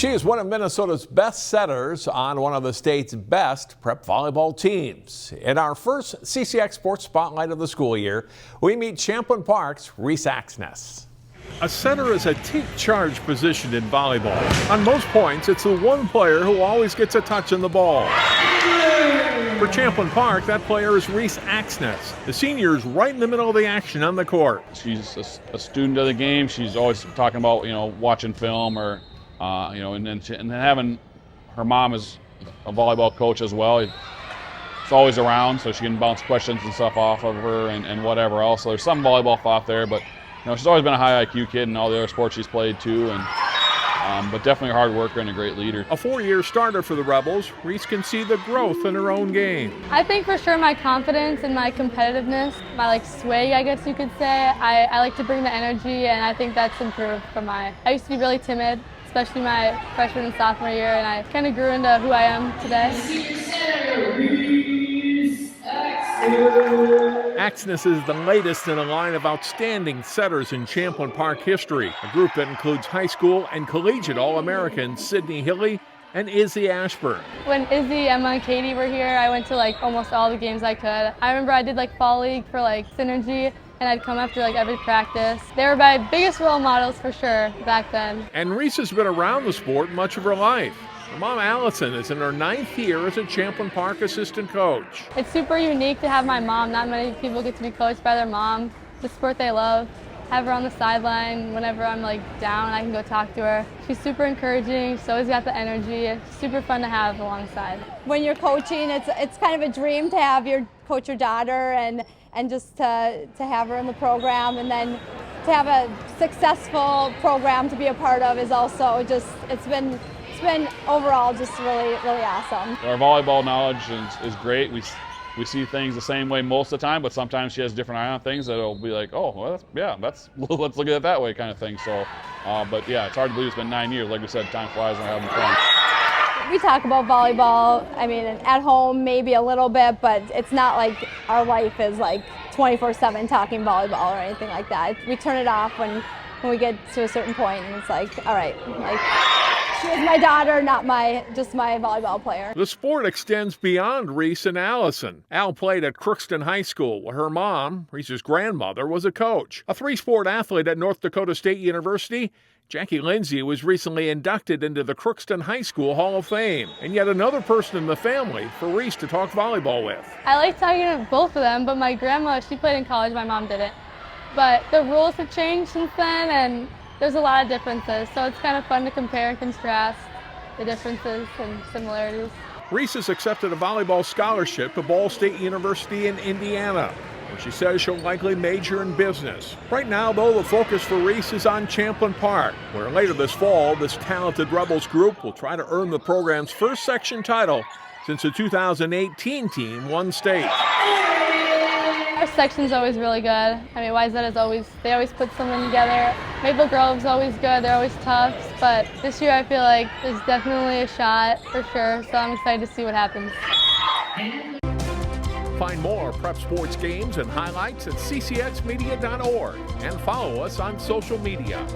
She is one of Minnesota's best setters on one of the state's best prep volleyball teams. In our first CCX Sports Spotlight of the school year, we meet Champlin Park's Reese Axness. A setter is a take-charge position in volleyball. On most points, it's the one player who always gets a touch on the ball. For Champlin Park, that player is Reese Axness. The senior is right in the middle of the action on the court. She's a student of the game. She's always talking about, watching film or, and then having her mom as a volleyball coach as well. It's always around, so she can bounce questions and stuff off of her and whatever else. So there's some volleyball thought there, but she's always been a high IQ kid in all the other sports she's played too, but definitely a hard worker and a great leader. A four-year starter for the Rebels, Reese can see the growth in her own game. I think for sure my confidence and my competitiveness, my swag, I guess you could say. I like to bring the energy, and I think that's improved from I used to be really timid, especially my freshman and sophomore year, and I kind of grew into who I am today. Axness is the latest in a line of outstanding setters in Champlin Park history, a group that includes high school and collegiate All-Americans Sydney Hilly and Izzy Ashburn. When Izzy, Emma, and Katie were here, I went to almost all the games I could. I remember I did fall league for Synergy, and I'd come after every practice. They were my biggest role models for sure back then. And Reese has been around the sport much of her life. Her mom, Allison, is in her 9th year as a Champlin Park assistant coach. It's super unique to have my mom. Not many people get to be coached by their mom. The sport they love. Have her on the sideline whenever I'm down, I can go talk to her. She's super encouraging. She's always got the energy. It's super fun to have alongside. When you're coaching, it's kind of a dream to have coach your daughter and just to have her in the program, and then to have a successful program to be a part of is also just it's been overall just really, really awesome. Our volleyball knowledge is great. We see things the same way most of the time, but sometimes she has different eye on things that'll be oh, well, let's look at it that way kind of thing. So, but yeah, it's hard to believe it's been 9 years. Like we said, time flies when we're having fun. We talk about volleyball, at home maybe a little bit, but it's not our life is 24/7 talking volleyball or anything like that. We turn it off when we get to a certain point, and it's all right, she is my daughter, not just my volleyball player. The sport extends beyond Reese and Allison. Al played at Crookston High School, where her mom, Reese's grandmother, was a coach. A 3-sport athlete at North Dakota State University, Jackie Lindsay was recently inducted into the Crookston High School Hall of Fame, and yet another person in the family for Reese to talk volleyball with. I like talking to both of them, but my grandma, she played in college, my mom didn't. But the rules have changed since then, and there's a lot of differences, so it's kind of fun to compare and contrast the differences and similarities. Reese has accepted a volleyball scholarship to Ball State University in Indiana, where she says she'll likely major in business. Right now, though, the focus for Reese is on Champlin Park, where later this fall, this talented Rebels group will try to earn the program's first section title since the 2018 team won state. Our section's always really good. YZ they always put something together. Maple Grove's always good, they're always tough, but this year I feel there's definitely a shot for sure, so I'm excited to see what happens. Find more prep sports games and highlights at ccxmedia.org and follow us on social media.